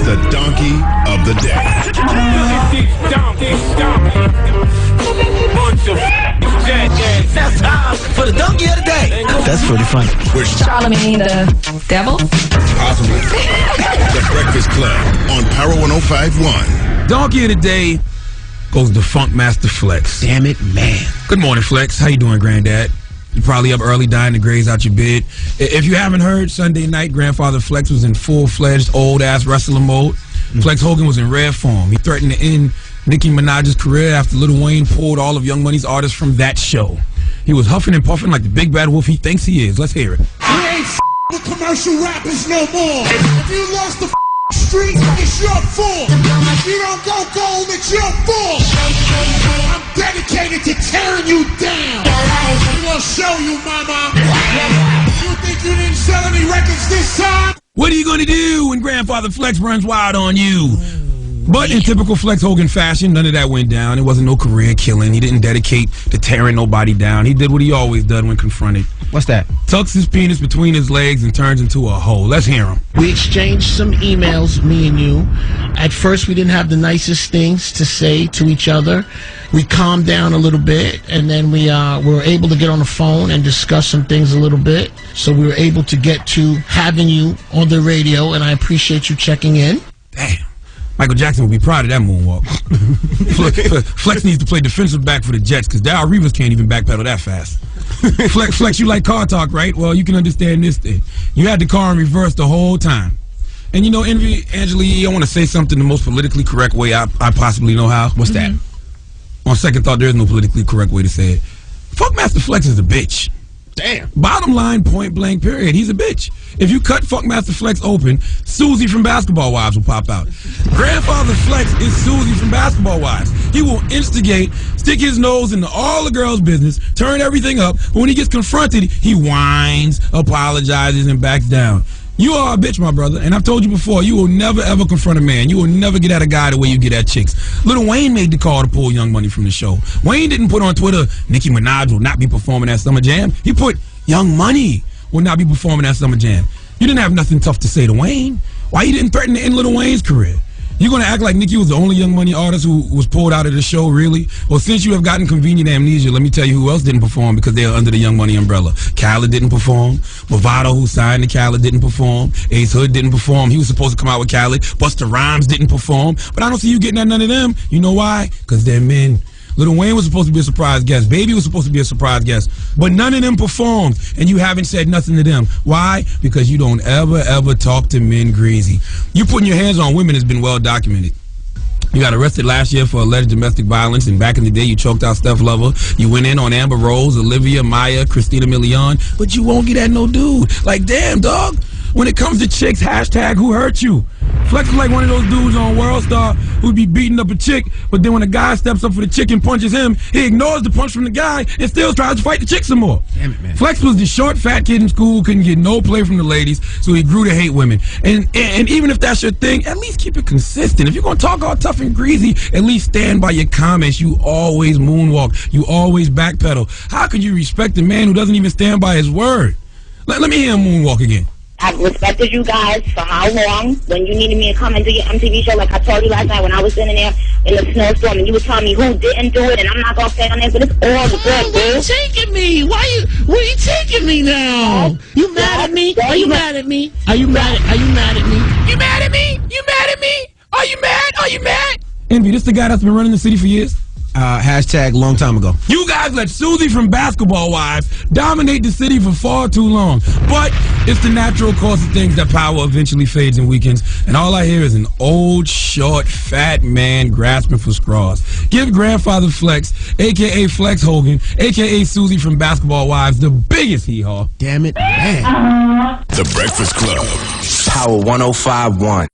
the donkey of the day. That's time for the donkey of the day. That's pretty funny. With Charlamagne the devil? Possibly. The Breakfast Club on Power 105.1. Donkey of the day goes to Funk Master Flex. Damn it, man. Good morning, Flex. How you doing, Granddad? You're probably up early dying to graze out your bed. If you haven't heard, Sunday night, Grandfather Flex was in full-fledged old-ass wrestling mode. Flex Hogan was in rare form. He threatened to end Nicki Minaj's career after Lil Wayne pulled all of Young Money's artists from that show. He was huffing and puffing like the big bad wolf he thinks he is. Let's hear it. We ain't with commercial rappers no more. If you lost the street, it's your fault. If you don't go gold, it's your fault. I'm dedicated to tearing you down. I'm gonna show you, mama. You think you didn't sell any records this time? What are you going to do when Grandfather Flex runs wild on you? But in typical Flex Hogan fashion, none of that went down. It wasn't no career killing. He didn't dedicate to tearing nobody down. He did what he always done when confronted. What's that? Tucks his penis between his legs and turns into a hoe. Let's hear him. We exchanged some emails, me and you. At first, we didn't have the nicest things to say to each other. We calmed down a little bit, and then we were able to get on the phone and discuss some things a little bit. So we were able to get to having you on the radio, and I appreciate you checking in. Damn. Michael Jackson would be proud of that moonwalk. Flex needs to play defensive back for the Jets because Darryl Reeves can't even backpedal that fast. Flex, you like car talk, right? Well, you can understand this thing. You had the car in reverse the whole time. And you know, Envy, Angela, I want to say something the most politically correct way I possibly know how. What's that? On second thought, there's no politically correct way to say it. Fuck Master Flex is a bitch. Damn. Bottom line, point blank, period. He's a bitch. If you cut Funk Master Flex open, Susie from Basketball Wives will pop out. Grandfather Flex is Susie from Basketball Wives. He will instigate, stick his nose into all the girls' business, turn everything up. But when he gets confronted, he whines, apologizes, and backs down. You are a bitch, my brother, and I've told you before, you will never, ever confront a man. You will never get at a guy the way you get at chicks. Lil Wayne made the call to pull Young Money from the show. Wayne didn't put on Twitter, Nicki Minaj will not be performing at Summer Jam. He put, Young Money will not be performing at Summer Jam. You didn't have nothing tough to say to Wayne. Why you didn't threaten to end Lil Wayne's career? You're going to act like Nicki was the only Young Money artist who was pulled out of the show, really? Well, since you have gotten convenient amnesia, let me tell you who else didn't perform because they are under the Young Money umbrella. Khaled didn't perform. Bravado, who signed to Khaled, didn't perform. Ace Hood didn't perform. He was supposed to come out with Khaled. Busta Rhymes didn't perform. But I don't see you getting at none of them. You know why? Because they're men. Lil Wayne was supposed to be a surprise guest. Baby was supposed to be a surprise guest. But none of them performed, and you haven't said nothing to them. Why? Because you don't ever talk to men greasy. You putting your hands on women has been well documented. You got arrested last year for alleged domestic violence, and back in the day you choked out Steph Lover. You went in on Amber Rose, Olivia, Maya, Christina Milian, but you won't get at no dude. Like, damn, dog. When it comes to chicks, hashtag who hurt you. Flex is like one of those dudes on World Star who'd be beating up a chick, but then when a guy steps up for the chick and punches him, he ignores the punch from the guy and still tries to fight the chick some more. Damn it, man. Flex was the short, fat kid in school, couldn't get no play from the ladies, so he grew to hate women. And even if that's your thing, at least keep it consistent. If you're going to talk all tough and greasy, at least stand by your comments. You always moonwalk. You always backpedal. How could you respect a man who doesn't even stand by his word? Let me hear him moonwalk again. I've respected you guys for how long? When you needed me to come and do your MTV show, like I told you last night when I was sitting there in the snowstorm, and you were telling me who didn't do it, and I'm not gonna say on there, but it's all the good, Where you taking me? Where you taking me now? You mad at me? Are you mad at me? Are you mad at me? You mad at me? You mad at me? Are you mad? Are you mad? Envy, this the guy that's been running the city for years? Hashtag long time ago. You guys let Susie from Basketball Wives dominate the city for far too long. But it's the natural course of things that power eventually fades and weakens. And all I hear is an old, short, fat man grasping for straws. Give Grandfather Flex, a.k.a. Flex Hogan, a.k.a. Susie from Basketball Wives, the biggest hee-haw. Damn it, man. The Breakfast Club. Power 105.1.